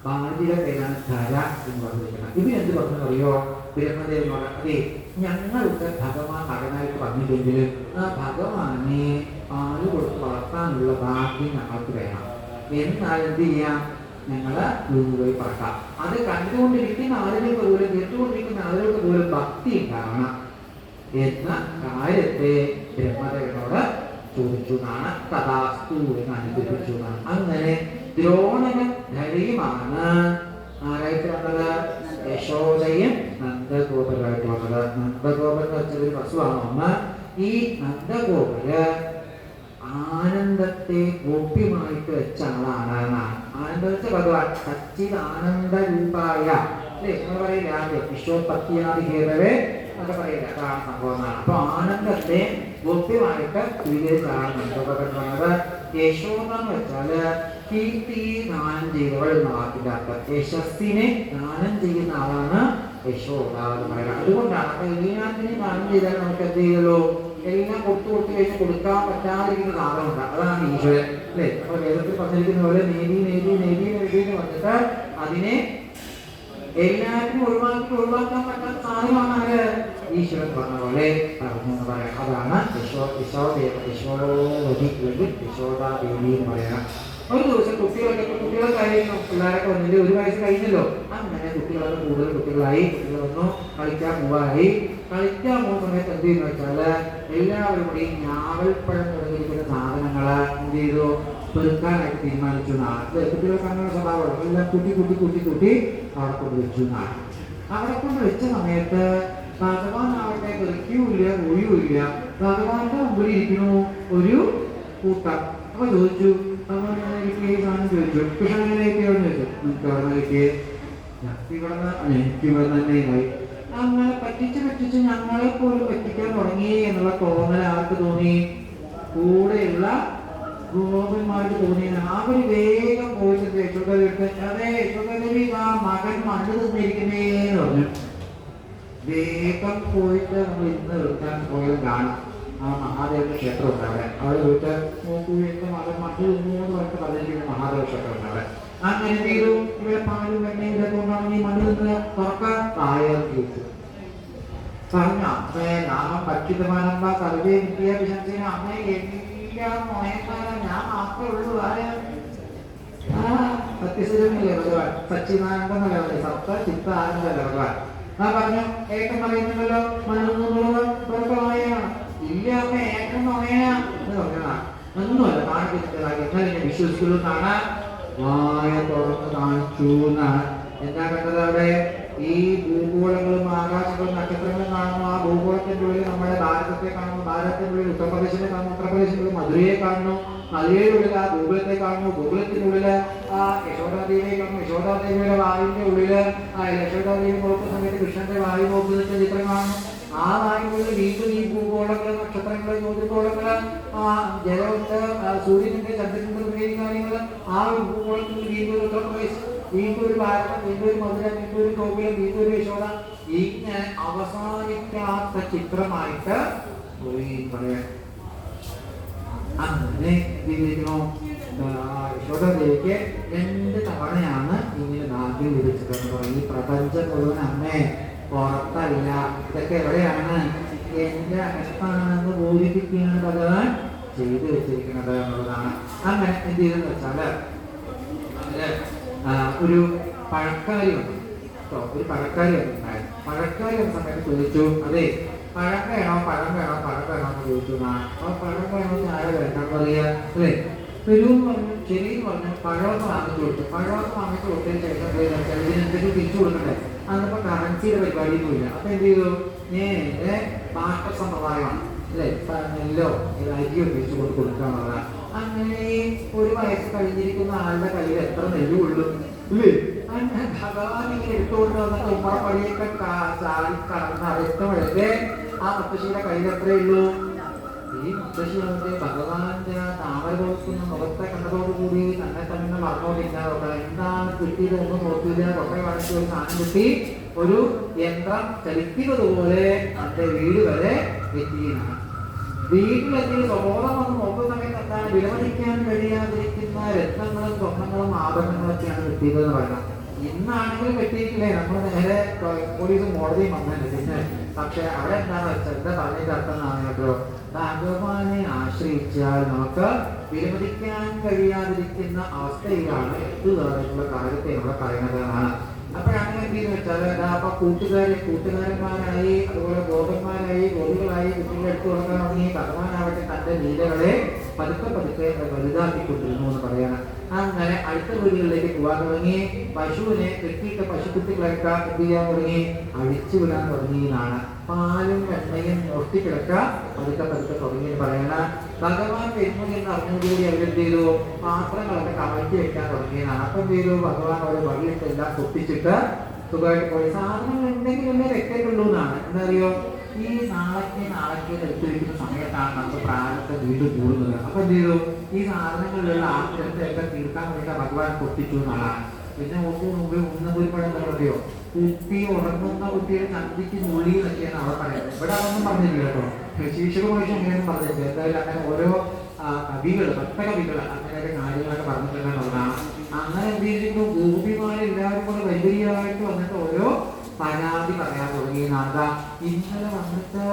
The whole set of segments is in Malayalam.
ഭാര്യയുടെ പേരാണ് ധര എന്ന് പറഞ്ഞിരിക്കുന്നത്. ഇവരെന്ത് പറഞ്ഞറിയോ? ബ്രഹ്മദേവനോട്, അതെ ഞങ്ങൾക്ക് ഭഗവാൻ മകനായിട്ട് വന്നില്ലെങ്കിൽ ആ ഭഗവാനെ പാല് കൊടുത്ത് വളർത്താനുള്ള ഭാഗ്യം ഞങ്ങൾക്ക് വേണം. എന്നാൽ എന്ത് ചെയ്യാം? ഞങ്ങള് പോയി പറക്കാം. അത് കണ്ടുകൊണ്ടിരിക്കുന്ന ആളുകൾക്ക് പോലും കേട്ടുകൊണ്ടിരിക്കുന്ന ആളുകൾക്ക് പോലും ഭക്തി ഉണ്ടാവണം എന്ന കാര്യത്തെ ബ്രഹ്മദേവനോട് ചോദിച്ചു എന്നാണ്. തഥാസ്തു എന്ന് അനുഗ്രഹിച്ചു എന്നാണ്. അങ്ങനെ ദ്രോണനും ധരിയുമാണ് ആരായിട്ട് വന്നത്? യശോദയും നന്ദഗോപരായിട്ട് വന്നത്. നന്ദഗോപൻ എന്ന് വെച്ചൊരു വസുവാണ് ഒന്ന്. ഈ നന്ദഗോപര് ആനന്ദത്തെ ഗോപ്യമായിട്ട് വെച്ച ആളാണ് എന്നാണ്. ആനന്ദം വെച്ച ഭഗവാൻ സച്ചിദാനന്ദ രൂപായ അല്ലേ എന്ന് പറയില്ല. വിശ്വോത്പത്തിയാദി ഹേതവേ എന്നൊക്കെ പറയില്ല. അതാണ് സംഭവം എന്നാണ്. അപ്പൊ ആനന്ദത്തെ ഗോപ്യമായിട്ട് സ്വീകരിച്ചാണ് നന്ദഗോപൻ പറഞ്ഞത്. യശോദ എന്ന് വെച്ചാല് കീർത്തി ദാനം ചെയ്തവൾ എന്ന വാക്കിന്റെ അർത്ഥം. യശസ്സിനെ ദാനം ചെയ്യുന്ന ആളാണ് യശോദ എന്ന് പറയുന്നത്. അതുകൊണ്ടാണ് അപ്പൊ എല്ലാത്തിനെയും ദാനം ചെയ്താൽ നമുക്ക് എന്ത് ചെയ്യുള്ളൂ? എല്ലാം കൊടുത്തു കഴിഞ്ഞ് കൊടുക്കാൻ പറ്റാതിരിക്കുന്ന സാധനമുണ്ട്. അതാണ് ഈശ്വരൻ അല്ലേ? അപ്പൊ വേദത്തിൽ പറഞ്ഞിരിക്കുന്ന പോലെ നേടി നേടി നേടി നേടി എന്ന് പറഞ്ഞിട്ട് അതിനെ എല്ലാത്തിനും ഒഴിവാക്കാൻ പറ്റാത്ത സാധനമാണ് ആര്? ഈശ്വരൻ പറഞ്ഞ പോലെ പറഞ്ഞു എന്ന് പറയാം. അതാണ് യശോദവതി അല്ലെങ്കിൽ യശോദാദേവി എന്ന് പറയാം. ഒരു ദിവസം കുട്ടികളെ കഴിഞ്ഞു. പിള്ളേരൊക്കെ വന്നില്ലേ? 1 വയസ്സ് കഴിഞ്ഞല്ലോ. അങ്ങനെ കുട്ടികളൊക്കെ കൂടുതൽ കുട്ടികളായി. കുട്ടികൾ വന്നു കളിക്കാൻ പോവായി. കളിക്കാൻ പോകുന്ന സമയത്ത് എന്ത് ചെയ്യുന്ന വെച്ചാല് എല്ലാവരും കൂടി ഞാവൽപ്പഴം തുടങ്ങിയിരിക്കുന്ന സാധനങ്ങള് എന്ത് ചെയ്തു? പെറുക്കാനായിട്ട് തീരുമാനിച്ചു എന്നാണ്. കുട്ടികൾക്ക് അങ്ങനെ സ്വഭാവം എല്ലാം കുട്ടി അവിടെ കൊണ്ട് വെച്ചു എന്നാണ്. അവിടെ കൊണ്ട് വെച്ച സമയത്ത് ഭഗവാൻ ആവട്ടെ പെറുക്കിയുമില്ല ഒഴിയുമില്ല. ഭഗവാന്റെ മുമ്പിൽ ഇരിക്കുന്നു ഒരു കൂട്ടം. അപ്പൊ ചോദിച്ചു, സാധനം ചോദിച്ചു, കൃഷ്ണൻ എങ്ങനെ കിട്ടിയോന്ന് ചോദിച്ചു. നിങ്ങൾക്ക് അവിടെ കിട്ടിയേ? എനിക്ക് ഇവിടെ തന്നെ ആയി. അങ്ങനെ പറ്റിച്ച് ഞങ്ങളെ പോലും പറ്റിക്കാൻ തുടങ്ങി എന്നുള്ള തോന്നൽ ആർക്ക് തോന്നി? കൂടെയുള്ള ഗോപന്മാർക്ക് തോന്നിയാണ്. അവര് വേഗം പോയിട്ട് യശോദ അതെ യശോദദേവി ആ മകൻ മണ്ണ് തിന്നിരിക്കുന്നേന്ന് പറഞ്ഞു. വേഗം പോയിട്ട് നമ്മൾ ഇന്ന് എടുക്കാൻ പോയത് കാണാം. ആ മഹാദേവന്റെ ക്ഷേത്രം ഉണ്ട് അവിടെ. അവിടെ പോയിട്ട് നോക്കൂ എന്റെ മകൻ മണ്ണ് തിന്നു എന്ന് പറഞ്ഞിട്ട് പറഞ്ഞിരിക്കുന്ന മഹാദേവ ക്ഷേത്രം ഉണ്ട് അവിടെ. അങ്ങനെ എന്ത് ചെയ്തു? ഇവിടെ പാലും വെണ്ണയും ഇതൊക്കെ കൊണ്ടാണ് ഈ മണ്ണ് നിന്ന് തുറക്കാൻ താഴേക്ക് വെച്ചു. പറഞ്ഞ അമ്മേ നാമം ഭക്ഷിതമാനന്ദ സർവേ വിദ്യ വിശംസേന അമ്മേ എല്ലാം മോയക്കാരൻ ഞാൻ മാത്രമേ ഉള്ളൂ. ആര്? സത്യശിവമില്ലേ ഭഗവാൻ? സച്ചിദാനന്ദ എന്നല്ല പറയും. സപ്ത ചിത്ത ആനന്ദല്ല ഭഗവാൻ. ഞാൻ പറഞ്ഞു ഏക്കം പറയുന്നുണ്ടല്ലോ മണ്ണെന്നുള്ളത് പ്രകടമായാണ്. ഇല്ല അമ്മ ഏക്കം നോയനാ എന്ന് പറഞ്ഞതാണ്. ഒന്നുമല്ല കാണിക്കുന്നതായി. എന്നാലും ഞാൻ വിശ്വസിക്കുള്ളൂ എന്നാണ്. വായ തുറന്ന് കാണിച്ചു എന്നാണ്. എന്താ കണ്ടത് അവിടെ? ഈ ഭൂഗോളങ്ങളും ആകാശങ്ങളും നക്ഷത്രങ്ങളും കാണുന്നു. ആ ഭൂഗോളത്തിന്റെ ഉള്ളിൽ നമ്മുടെ ഭാരതത്തെ കാണുന്നു. ഭാരതത്തിന്റെ ഉള്ളിൽ ഉത്തർപ്രദേശിനെ കാണുന്നു. ഉത്തർപ്രദേശിനുള്ളിൽ മധുരയെ കാണുന്നു. മധുരയുടെ ഉള്ളിൽ ആ ഗോകുലത്തെ കാണുന്നു. ഗോകുലത്തിനുള്ളിൽ ആ യശോദാദേവിയെ കാണുന്നു. യശോദാദേവിയുടെ വായുവിന്റെ ഉള്ളില് ആ യശോദാദേവി നോക്കുന്ന സമയത്ത് കൃഷ്ണന്റെ വായു നോക്കുന്ന ചിത്രം കാണുന്നു. ആ വായുവിൽ വീണ്ടും ഈ ഭൂഗോളങ്ങള് നക്ഷത്രങ്ങള് ജ്യോതിർഗോളങ്ങള് ആ ജലമുണ്ട് സൂര്യനുണ്ട് ചന്ദ്രനുണ്ട് തുടങ്ങിയ കാര്യങ്ങള് ആ ഭൂഗോളത്തിൽ വീണ്ടും ഒരു ഉത്തർപ്രദേശ്, വീണ്ടും ഒരു ഭാരതം, വീണ്ടും ഒരു മധുര, വീണ്ടും ഒരു ഗോകുലം, വീണ്ടും ഒരു യശോദ. ഇങ്ങനെ അവസാനിക്കാത്ത ചിത്രമായിട്ട് പോയി പറയാൻ. അങ്ങനെ എന്തിരിക്കുന്നു? യശോദദേവിക്ക് 2 തവണയാണ് ഇങ്ങനെ ഭാഗ്യം ലഭിച്ചതെന്ന് പറയും. ഈ പ്രപഞ്ചം മുഴുവൻ അമ്മേ പുറത്തല്ല, ഇതൊക്കെ എവിടെയാണ്? എന്റെ അകത്താണെന്ന് ബോധിപ്പിക്കുകയാണ് ഭഗവാൻ ചെയ്തു വെച്ചിരിക്കുന്നത് എന്നുള്ളതാണ്. അങ്ങനെ എന്ത് ചെയ്തെന്ന് വെച്ചാല് ഒരു പഴക്കാരി വന്നു കേട്ടോ. ഒരു പഴക്കാരി വന്നിട്ടുണ്ടായിരുന്നു. പഴക്കാരി വന്ന സമയത്ത് ചോദിച്ചു, അതെ പഴം വേണോ എന്ന് ചോദിച്ചു. ആ പഴം വേണമെന്ന് ആരെ വേണ്ടെന്ന് പറയാ അല്ലേ? പെരുന്ന് പറഞ്ഞു, ശരിയെന്ന് പറഞ്ഞു. പഴമൊക്കെ വാങ്ങിച്ചു കൊടുത്തു. പഴമൊക്കെ വാങ്ങിച്ചു കൊടുത്തതിന് ശേഷം ഇതിനെന്തെങ്കിലും തിരിച്ചു കൊടുക്കണ്ടേ? അതിപ്പോ കറൻസിയുടെ പരിപാടിയൊന്നും ഇല്ല. അപ്പൊ എന്ത് ചെയ്തു? നേരെ ഭാഷ സമ്പ്രദായമാണ് അല്ലേ? നെല്ലോ അരിയോ തിരിച്ചു കൊടുക്കാന്നുള്ളതാണ്. അങ്ങനെ 1 വയസ്സ് കഴിഞ്ഞിരിക്കുന്ന ആളുടെ കയ്യിൽ എത്ര നെല്ല് കൊള്ളും ഇല്ലേ? അങ്ങനെ ഭഗവാൻ ഇങ്ങനെ എടുത്തുകൊണ്ട് വന്നിട്ട് ഉമ്മറപ്പടിയൊക്കെ ചാടി കടന്ന് അടുത്തവഴക്കെ ആ മുത്തശ്ശിയുടെ കയ്യിൽ എത്രയുള്ളൂ? ഈ മുത്തശ്ശി വന്നിട്ട് ഭഗവാന്റെ താമര കൊടുക്കുന്ന മുഖത്തെ കണ്ടതോടുകൂടി തന്നെ മറന്നോണ്ടിരിക്കാതെ എന്താണ് കിട്ടിയത് ഒന്നും നോക്കിയില്ല. കൊട്ട കാണിച്ച് ഒരു സാധനം കിട്ടി. ഒരു യന്ത്രം ചലിക്കുന്നത് പോലെ തന്റെ വീട് വരെ എത്തിയാണ്. വീട്ടിലെത്തി സ്വബോധം വന്ന് നോക്കുന്ന സമയത്ത് എന്താണ്? വിലമതിക്കാൻ കഴിയാതിരിക്കുന്ന രത്നങ്ങളും സ്വർണ്ണങ്ങളും ആഭരണങ്ങളൊക്കെയാണ് കിട്ടിയതെന്ന് പറയാം. ഇന്നാണെങ്കിലും വെട്ടിയിട്ടില്ലേ, നമ്മൾ നേരെ പോലീസും കോടതിയും വന്നിട്ടുണ്ട്. പിന്നെ പക്ഷെ അവിടെ എന്താണ് വെച്ചാൽ എന്താ പറഞ്ഞതിന്റെ അർത്ഥം എന്നാണ് കേട്ടോ, ഭഗവാനെ ആശ്രയിച്ചാൽ നമുക്ക് വിലമതിക്കാൻ കഴിയാതിരിക്കുന്ന അവസ്ഥയിലാണ് എത്തുകയെന്നുള്ള കാര്യത്തെ ഇവിടെ പറയുന്നത് എന്നാണ്. അപ്പോഴാണ് എന്തെന്ന് വെച്ചാൽ അപ്പൊ കൂട്ടുകാരന്മാരായി, അതുപോലെ ഗോപന്മാരായി, ഗോപികളായി കുട്ടികളെ എടുത്തു കൊടുക്കാൻ തുടങ്ങി. ഭഗവാനാവട്ടെ തന്റെ ലീലകളെ പതുക്കെ പതുക്കെ വലുതാക്കിക്കൊണ്ടിരുന്നു എന്ന് പറയാണ്. അങ്ങനെ അടുത്ത വീടുകളിലേക്ക് പോകാൻ തുടങ്ങി. പശുവിനെ കെട്ടിയിട്ട് പശുക്കുട്ടികളൊക്കെ എന്ത് ചെയ്യാൻ തുടങ്ങി, അഴിച്ചു വിടാൻ തുടങ്ങി എന്നാണ്. പാലും വെണ്ണയും ഒട്ടിക്കിടക്ക പതുക്കെ പതുക്കെ തുടങ്ങിയെന്ന് പറയണ. ഭഗവാൻ വരുന്നു എന്ന് അറിഞ്ഞുകൂടി അവരെന്ത് ചെയ്തു, പാത്രങ്ങളൊക്കെ കമഴ്ത്തി വെക്കാൻ തുടങ്ങിയതാണ്. അപ്പം എന്ത് ചെയ്തു, ഭഗവാൻ അവരെ വഴിയിട്ടെല്ലാം പൊട്ടിച്ചിട്ട് സുഖമായിട്ട് പോയി. സാധനങ്ങൾ എന്തെങ്കിലുമേ വെക്കേണ്ടുള്ളൂ എന്നാണ്. എന്താ അറിയോ, ഈ നാളേക്ക് എടുത്തു വയ്ക്കുന്ന സമയത്താണ് നമുക്ക് പ്രാരബ്ധം വീണ്ടും കൂടുന്നത്. അപ്പൊ എന്ത് ചെയ്തു, ഈ സാധനങ്ങളിലുള്ള ആഗ്രഹത്തെയൊക്കെ തീർക്കാൻ വേണ്ടി ഭഗവാൻ പൊട്ടിച്ചു എന്നാണ്. പിന്നെ ഒന്നുകൂടിപ്പഴം എന്താ പറയോ, കുട്ടി ഉറങ്ങുന്ന കുട്ടിയുടെ ചന്തിക്ക് നുള്ളി എന്നൊക്കെയാണ് അവിടെ പറയുന്നത്. ഇവിടെ അതൊന്നും പറഞ്ഞില്ല കേട്ടോ, ശീർഷകമായിട്ട് അങ്ങനെയൊന്നും പറഞ്ഞില്ല. എന്തായാലും അങ്ങനെ ഓരോ കവികൾ, ഭക്തകവികൾ അങ്ങനെയൊക്കെ കാര്യങ്ങളൊക്കെ പറഞ്ഞിട്ടുണ്ടെന്നുള്ളതാണ്. അങ്ങനെ എന്ത് ചെയ്തിരുന്നു, ഗോപിമാരെല്ലാവരും കൂടെ വലിയായിട്ട് വന്നിട്ട് ഓരോ പരാതി പറയാൻ തുടങ്ങി. നാഥ ഇന്നലെ വന്നിട്ട്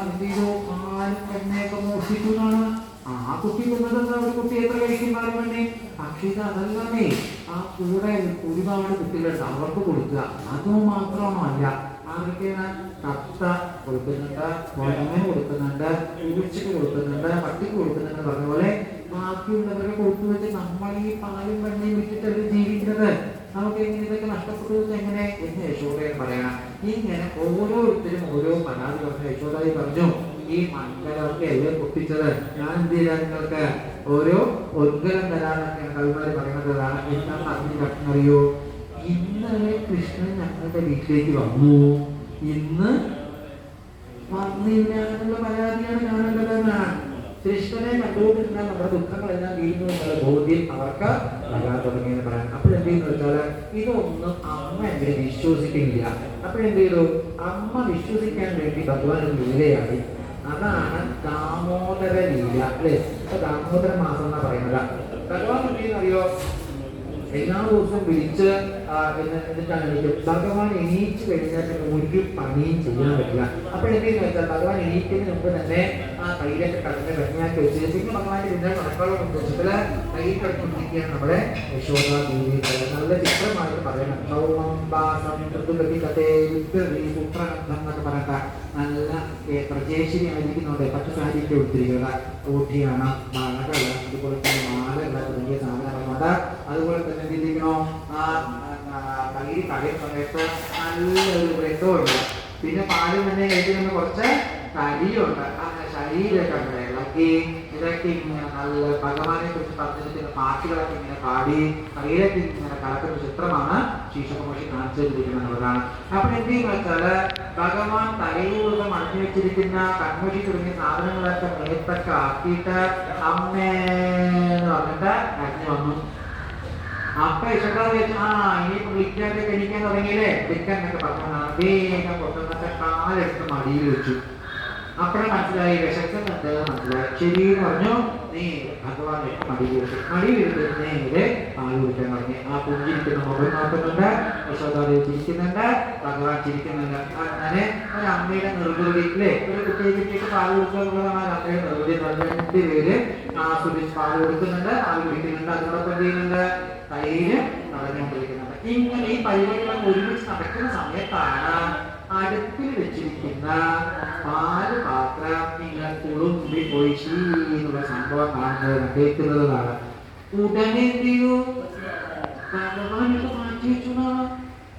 എന്ത് ചെയ്തു, പാലും വെണ്ണയൊക്കെ മോഷിച്ചു എന്നാണ്. ആ കുട്ടി കൊന്നത് ഒരു കുട്ടി എത്ര കഴിക്കും പാലും വെണ്ണ? പക്ഷെ ഇത് അതല്ലേ, ആ കൂടെ ഒരുപാട് കുട്ടികളുണ്ട്, അവർക്ക് കൊടുക്കുക. അതും മാത്രമാണോ? അല്ല, ആർക്കാണ് കത്ത കൊടുക്കുന്നുണ്ട്, കുഴങ്ങനെ കൊടുക്കുന്നുണ്ട്, പൂച്ചക്ക് കൊടുക്കുന്നുണ്ട്, പട്ടിക്ക് കൊടുക്കുന്നുണ്ട്. പറഞ്ഞ പോലെ ബാക്കിയുള്ളവരെ കൊടുത്തു വെച്ച് നമ്മൾ ഈ പാലും വെണ്ണയും വിറ്റിട്ടല്ലേ ജീവിക്കുന്നത്. നമുക്ക് എങ്ങനെ ഇതൊക്കെ നഷ്ടപ്പെട്ടു എങ്ങനെ എന്ന് യശോദയെന്ന് പറയണം. ഇങ്ങനെ ഓരോരുത്തരും ഓരോ പരാതി പറഞ്ഞു. യശോദായി പറഞ്ഞു, ഈ മൺകലമൊക്കെ എല്ലാം പൊട്ടിച്ചത് ഞാൻ എന്ത് ചെയ്താൽ നിങ്ങൾക്ക് ഓരോ ഉദ്ഗലം തരാനൊക്കെയാണ് കവിമാര് പറയുന്നതാണ്. എന്താണെന്ന് അറിയോ, ഇന്നലെ കൃഷ്ണൻ ഞങ്ങളുടെ വീട്ടിലേക്ക് വന്നു, ഇന്ന് വന്നില്ല എന്നുള്ള പരാതിയാണ് ഞാനുള്ളതെന്നാണ്. കൃഷ്ണനെ കണ്ടുകൊണ്ടിരുന്ന നമ്മുടെ ദുഃഖങ്ങളെല്ലാം വീഴുന്നു എന്നുള്ള ബോധ്യം അവർക്ക് വരാൻ തുടങ്ങിയെന്ന് പറയാം. അപ്പോഴെന്തെന്ന് വെച്ചാൽ ഇതൊന്നും അമ്മ എങ്ങനെ വിശ്വസിക്കുന്നില്ല. അപ്പോഴെന്ത് ചെയ്തു, അമ്മ വിശ്വസിക്കാൻ വേണ്ടി ഭഗവാൻ ഒരു ലീലയായി. അതാണ് ദാമോദര ലീല അല്ലേ. അപ്പൊ ദാമോദര മാസം എന്നാ പറയുന്നത്. ഭഗവാൻ എന്തെന്നറിയോ, എല്ലാ ദിവസവും വിളിച്ച് എന്നിട്ടാണ് എനിക്ക് ഭഗവാൻ എണീച്ച് കഴിഞ്ഞാൽ ഒരു പണിയും ചെയ്യാൻ പറ്റില്ല. അപ്പോഴെന്തെന്ന് വെച്ചാൽ ഭഗവാൻ എണീക്കുന്നതിന് മുമ്പ് തന്നെ ആ കയ്യിലൊക്കെ കടന്ന് വെണ്ണയാക്കി വെച്ച് പിന്നെ ഭഗവാന്റെ പിന്നെ കണക്കുള്ള ഉദ്ദേശത്തില് കയ്യിൽ കിടക്കൊണ്ടിരിക്കുകയാണ് നമ്മുടെ യശോദ ദേവി. നല്ല ചിത്രമായിട്ട് പറയണം. എന്നൊക്കെ പറയണ്ട, നല്ല പ്രജേശ്വരി ആയിരിക്കുന്നുണ്ട്. പച്ച സാരിയൊക്കെ കൊടുത്തിരിക്കുക, ഊട്ടിയാണ്, മഴകള്, അതുപോലെ തന്നെ മാലകള് തുടങ്ങിയ സാധനങ്ങളുണ്ട്. അതുപോലെ തന്നെ എന്തിരിക്കണോ, ആ കയ്യിൽ കടയുന്ന സമയത്ത് നല്ലൊരു വ്രതമുണ്ട്. പിന്നെ പാലും തന്നെ കഴിക്കുന്ന കുറച്ച് കരിയുണ്ട്. അങ്ങനെ ശരീരമൊക്കെ ഉണ്ട് ഇളക്കി ഇതൊക്കെ ഇങ്ങനെ നല്ല ഭഗവാനെ കുറിച്ച് പറഞ്ഞിരിക്കുന്ന പാട്ടുകളൊക്കെ ഇങ്ങനെ പാടി കയ്യിലൊക്കെ ഇങ്ങനെ കലക്കുന്ന ചിത്രമാണ് ശീർഷകമോഷി കാണിച്ചു തന്നിരിക്കുന്നതാണ്. അപ്പൊ എന്തെന്ന് വെച്ചാല് ഭഗവാൻ തലയൂർന്ന് മടങ്ങി വെച്ചിരിക്കുന്ന കൺമോഷി തുടങ്ങിയ സാധനങ്ങളൊക്കെ മേത്തൊക്കെ ആക്കിയിട്ട് അമ്മേന്ന് പറഞ്ഞിട്ട് കഴിഞ്ഞു വന്നു. അപ്പൊ യശോദ വെച്ച് ഇനിയിപ്പോ വിളിക്കാതെ കഴിക്കാൻ തുടങ്ങിയില്ലേ, വിളിക്കാൻ എന്നൊക്കെ പറഞ്ഞാൽ വേഗം കൊണ്ടുവന്നിട്ട് കാലെടുത്ത് മടിയിൽ വെച്ചു. അപ്പോഴും മനസ്സിലായി വിശക്കുന്നുണ്ട് മനസ്സിലായി. ശരിയെന്ന് പറഞ്ഞു, നീ ഭഗവാൻ മടിയിൽ വെച്ചു. മടിയിൽ എടുത്ത് നേരെ പാല് കുടിക്കാൻ തുടങ്ങി. ആ കുഞ്ഞിരിക്കുന്ന മുഖം നോക്കുന്നുണ്ട്, യശോദാദേവി ചിരിക്കുന്നുണ്ട്, ഭഗവാൻ ചിരിക്കുന്നുണ്ട്. അങ്ങനെ ഒരു അമ്മയുടെ നിർവൃതി അല്ലേ, ഒരു കുട്ടിയെ കിട്ടിയിട്ട് പാല് കൊടുക്കുക എന്നുള്ളതാണ് അമ്മയുടെ നിർവൃതി. രണ്ടുപേര് ആസ്വദിച്ച് പാല് കൊടുക്കുന്നുണ്ട്, പാല് കുടിക്കുന്നുണ്ട്, അതിനോടൊപ്പം ചെയ്യുന്നുണ്ട്, കയ്യില് നടന്നുകൊണ്ടിരിക്കുന്നുണ്ട്. ഇങ്ങനെ ഈ പരിപാടികൾ ഒരുമിച്ച് നടക്കുന്ന സമയത്താണ് അടുപ്പിൽ വെച്ചിരിക്കുന്ന പാല് പാത്രം ഇങ്ങനെ തുളുമ്പി പോയി എന്നുള്ള സംഭവം കാണുന്നത് കേൾക്കുന്നതാണ്. ഉടനെ എന്ത് ചെയ്തു, ഭഗവാനൊക്കെ മാറ്റി വെച്ചു.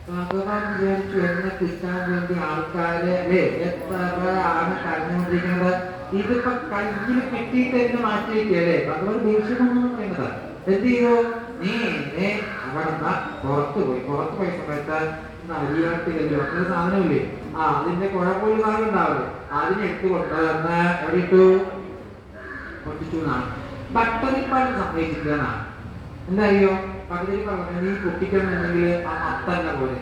ഭഗവാൻ വിചാരിച്ചു എന്നെ കിട്ടാൻ വേണ്ടി ആൾക്കാര് അല്ലേ എത്ര ആണ് കരഞ്ഞുകൊണ്ടിരിക്കുന്നത്, ഇതിപ്പോ കയ്യിൽ കിട്ടിയിട്ട് എന്നെ മാറ്റി വയ്ക്കല്ലേ. ഭഗവാൻ ദേഷ്യമെന്ന് പറയുന്നത്. എന്ത് ചെയ്തു, നീ എന്നെ അവിടെ പുറത്തു പോയി സമയത്ത് അരിയാട്ടിലല്ലോ അങ്ങനെ സാധനമില്ലേ, അതിന്റെ കുഴപ്പമൊരു സാധനം ഉണ്ടാവില്ലേ, അതിനെ എടുത്തുകൊണ്ട് എവിടെ ഇട്ടു, പൊട്ടിച്ചു എന്നാണ്. ബട്ടറിപ്പാട് സംഭവിച്ചില്ല എന്നാണ്. എന്താ അറിയോ, പകുതി പറഞ്ഞത് നീ പൊട്ടിക്കണമെന്നുണ്ടെങ്കിൽ ആ മത്തന്നെ പോലെ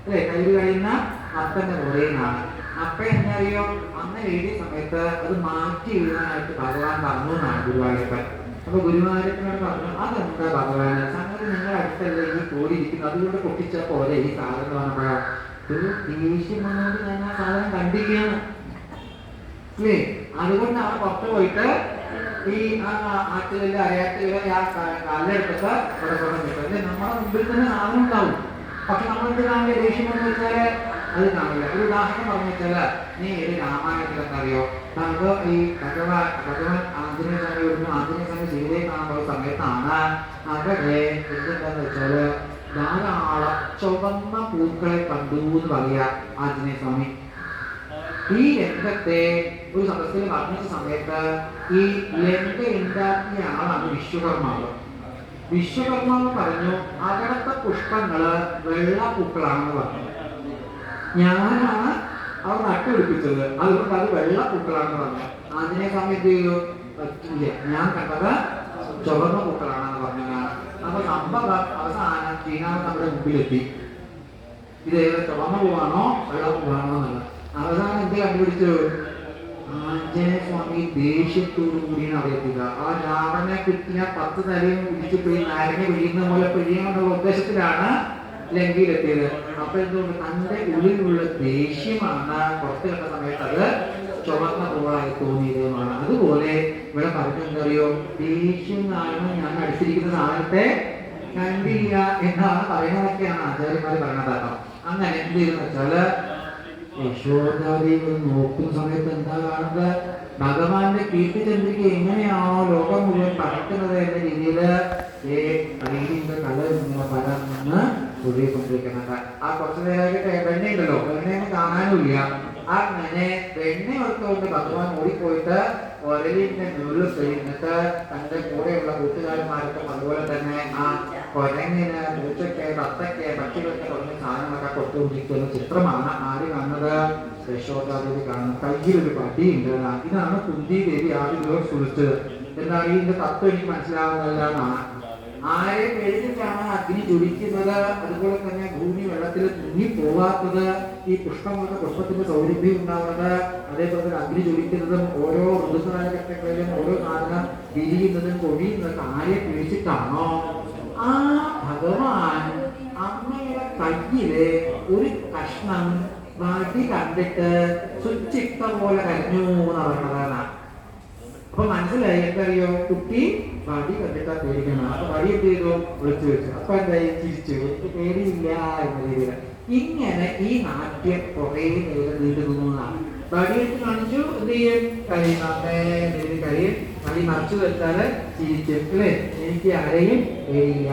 അല്ലെ, കയ്യിൽ കഴിയുന്ന മത്തന്നെ പോലെ എന്നാണ്. അപ്പൊ എന്താ അറിയോ, അന്ന് എഴുതിയ സമയത്ത് അത് മാറ്റി എഴുതാനായിട്ട് ഭഗവാൻ പറഞ്ഞു എന്നാണ് ഗുരുവായൂരപ്പൻ. അപ്പൊ ഗുരുവായൂരപ്പനോട് പറഞ്ഞു, അതെന്താ ഭഗവാന് സംഗതി നിങ്ങൾ അടുത്തല്ലേ ഈ കൂടിയിരിക്കുന്നത്, അതുകൊണ്ട് പൊട്ടിച്ച പോലെ ഈ സാധനം കാണുമ്പോഴാ ഒരു ദേഷ്യം വന്നുകൊണ്ട് ഞാൻ ആ സാധനം കണ്ടിരിക്കുകയാണ് അല്ലേ. അതുകൊണ്ട് ആ പുറത്ത് പോയിട്ട് ഈ ആറ്റുകളിൽ അരയാറ്റുകളിൽ ആ കല്ലെടുത്തിട്ട് ഇവിടെ കൊണ്ട് നിൽക്കും അല്ലെ. നമ്മുടെ മുമ്പിൽ തന്നെ സാധനം ഉണ്ടാവും, പക്ഷെ നമ്മളെന്ത് കാണില്ല, ദേഷ്യം എന്ന് വെച്ചാല് അത് കാണില്ല. ഒരു ഉദാഹരണം പറഞ്ഞു വെച്ചാല് നീ ഒരു രാമായണത്തിൽ എന്തറിയോ, നമുക്ക് ഈ ഭഗവാൻ ആഞ്ജനേയ സ്വാമി വരുന്നു, ആഞ്ജനേയ സ്വാമി സീതയെ കാണാൻ പോയ സമയത്താണ് അവിടെ എന്തുണ്ടെന്ന് വെച്ചാല് ധാരാളം ചുവന്ന പൂക്കളെ കണ്ടു എന്ന് പറയാ ആഞ്ജനേയ സ്വാമി. ഈ രംഗത്തെ ഒരു സദസ്സിൽ വർണ്ണിച്ച സമയത്ത് ഈ ലങ്ക ഉണ്ടാക്കിയ ആളാണ് വിശ്വകർമാവ്. വിശ്വകർമാവ് പറഞ്ഞു അവിടത്തെ പുഷ്പങ്ങള് വെള്ള പൂക്കളാണെന്ന് പറഞ്ഞു. ഞാനാണ് അവർ നട്ടുപിടിപ്പിച്ചത്, അതുകൊണ്ട് അത് വെള്ള പൂക്കളാണെന്ന് പറഞ്ഞു. ആഞ്ജനേയ സ്വാമി എന്ത് ചെയ്തു, പറ്റില്ല, ഞാൻ കണ്ടത് ചുവന്ന പൂക്കളാണെന്ന് പറഞ്ഞു. അപ്പൊ സംഭവം അവസാനം ശ്രീനാഥൻ നമ്മുടെ മുമ്പിലെത്തി, ഇത് ചുവന്ന പൂവാണോ വെള്ള പൂവാണോ എന്നുള്ളത്. അവസാനം എന്ത് കണ്ടുപിടിച്ചു, ആഞ്ജനേയ സ്വാമി ദേഷ്യത്തോടു കൂടിയാണ് അവിടെ എത്തുക. ആ രാവണനെ കിട്ടിയ 10 തലയും പിടിച്ചു പോയി നാരങ്ങ പിഴിയുന്ന പോലെ പിഴിയാനുള്ള ഉദ്ദേശത്തിലാണ് ലങ്കയിലെത്തിയത്. അപ്പൊ എന്തുകൊണ്ട് തന്റെ ഉള്ളിലുള്ള ദേഷ്യമാണ് പുറത്ത് കണ്ട സമയത്ത് അത് ചുവന്ന പൂവായി തോന്നിയത് എന്നാണ്. അതുപോലെ ഇവിടെ പറഞ്ഞെന്തറിയോ, ദേഷ്യം കാരണം ഞാൻ അടിച്ചിരിക്കുന്ന സാധനത്തെ കണ്ടില്ല എന്നാണ് പറയുന്നതൊക്കെയാണ് ആചാര്യന്മാർ പറയണതാട്ടോ. അങ്ങനെ എന്ത് ചെയ്തെന്ന് വെച്ചാല് യശോദാദേവി നോക്കുന്ന സമയത്ത് എന്താ കാണുന്നത്, ഭഗവാന്റെ കീർത്തിചന്ദ്രിക എങ്ങനെയാണോ ലോകം മുഴുവൻ പടക്കുന്നത് എന്ന രീതിയില് അടിയുടെ കല പരന്ന് ഒഴുകിക്കൊണ്ടിരിക്കുന്നത്. ആ കുറച്ചു നേരമായിട്ട് വെണ്ണയുണ്ടല്ലോ, വെണ്ണയൊന്നും കാണാനുമില്ല. അങ്ങനെ വെണ്ണ എടുത്തുകൊണ്ട് ഭഗവാൻ ഓടിപ്പോയിട്ട് ഒരലിന്റെ മുകളിൽ കഴിഞ്ഞിട്ട് തന്റെ കൂടെയുള്ള കൂട്ടുകാരന്മാർക്കും അതുപോലെ തന്നെ ആ കൊരങ്ങിന്, പൂച്ചയ്ക്ക്, തത്തയ്ക്ക്, പക്ഷികൾക്ക് തുടങ്ങിയ സാധനങ്ങളൊക്കെ കൊടുത്തുകൊണ്ടിരിക്കുന്ന ചിത്രമാണ് ആര് കാണുന്നത്, യശോദാദേവി കാണുന്നത്. കയ്യിലൊരു പടിയുണ്ട്. ഇതാണ് കുന്തി ദേവി ആദ്യം ദിവസം കുളിച്ചത്. എന്നാൽ ഇതിന്റെ തത്വം എനിക്ക് മനസ്സിലാവുന്നതാണ്. ആരെ പേടിച്ചിട്ടാണ് അഗ്നി ജ്വലിക്കുന്നത്, അതുപോലെ തന്നെ ഭൂമി വെള്ളത്തിൽ മുങ്ങിപ്പോവാത്തത്, ഈ പുഷ്പത്തിന്റെ സൗരഭ്യം ഉണ്ടാവുന്നത്, അതേപോലെ തന്നെ അഗ്നി ജ്വലിക്കുന്നതും ഓരോ ഋതുകാലഘട്ടങ്ങളിലും ഓരോ സാധനം വിരിയുന്നതും കൊഴിയുന്നതൊക്കെ ആരെ പേടിച്ചിട്ടാണോ, ആ ഭഗവാൻ അമ്മയുടെ കയ്യില് ഒരു കഷ്ണം വടി കണ്ടിട്ട് സ്വിച്ചിട്ട പോലെ കരഞ്ഞു എന്ന് പറഞ്ഞതാണ്. അപ്പൊ മനസ്സിലായി എന്തറിയോ, കുട്ടി വടി കണ്ടിട്ടാ പേടിക്കണം. അപ്പൊ വടി എന്ത് ചെയ്തു, വിളിച്ചു വെച്ചു. അപ്പൊ എന്തായി, ചിരിച്ചു, എനിക്ക് പേടിയില്ല എന്ന രീതിയിൽ. ഇങ്ങനെ ഈ നാട്യം കുറെ നേരം നീണ്ടു നിന്നതാണ്. വടിയെടുത്ത് കാണിച്ചു, എന്ത് ചെയ്യും, കഴിയുന്നേ കഴിയും, വടി മറിച്ചു വെച്ചാല് ചിരിക്കും അല്ലേ, എനിക്ക് ആരെയും പേടിയില്ല.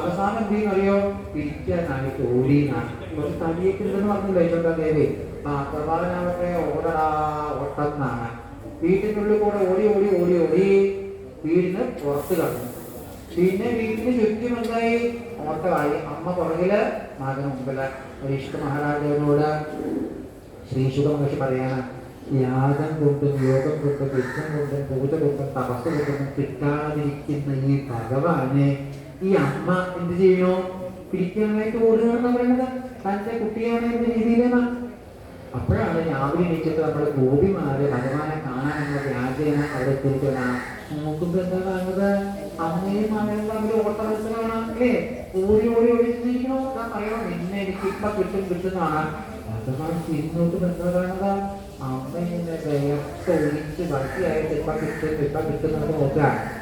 അവസാനം എന്ത് ചെയ്യും അറിയോ, പിരിക്കാനായിട്ട് ഓടിയെന്നാണ്. കുറച്ച് തടിയൊക്കെ ഉണ്ടെന്ന് പറഞ്ഞില്ല യശോദാദേവി. പ്രഭാതനാവട്ടെ ഓടടാ ഓട്ടം എന്നാണ്. വീട്ടിനുള്ളിൽ കൂടെ ഓടി ഓടി ഓടി ഓടി വീടിന് പുറത്ത് കടന്നു. പിന്നെ വീട്ടിന് ചുറ്റും എന്തായി, ഓട്ടമായി. അമ്മ പുറകില്, മകന് മുമ്പില്. പരീക്ഷിത മഹാരാജാവിനോട് ശ്രീശുക മഹർഷി പറയാണ്, യാഗം കൊണ്ടും യോഗം കൊണ്ടും യജ്ഞം കൊണ്ടും പൂജ കൊണ്ടും തപസ് കൊണ്ടും കിട്ടാതിരിക്കുന്ന ഈ ഭഗവാനെ ഈ അമ്മ എന്ത് ചെയ്യണോ, പിടിക്കാനായിട്ട് ഓടുകയാണെന്ന് പറയുന്നത് തന്റെ കുട്ടിയാണ് എന്ന രീതിയിലാണ്. അപ്പോഴാണ് രാവിലെ എണീച്ചിട്ട് നമ്മുടെ ഗോപിമാര് ഭഗവാനെ കാണാനുള്ള വ്യാജേന അവിടെ എത്തിയിരിക്കുന്നതാണ്. നോക്കുമ്പോ എന്താ കാണുന്നത്, അമ്മയും മകനും തമ്മിൽ ഓട്ടമത്സരമാണ് അല്ലേ. ഓടി ഓടി ഓടിച്ചിരിക്കണോ, പറയണോ നിന്നെ എനിക്ക് ഇപ്പൊ കിട്ടും കിട്ടുന്നതാണ്. ഭഗവാൻ തിരിഞ്ഞോട്ട് എന്താ കാണുന്നത്, അമ്മ ഇങ്ങനെ ഒഴിച്ച് ബാക്കിയായിട്ട് ഇപ്പൊ കിട്ടുന്നത് നോക്കാം.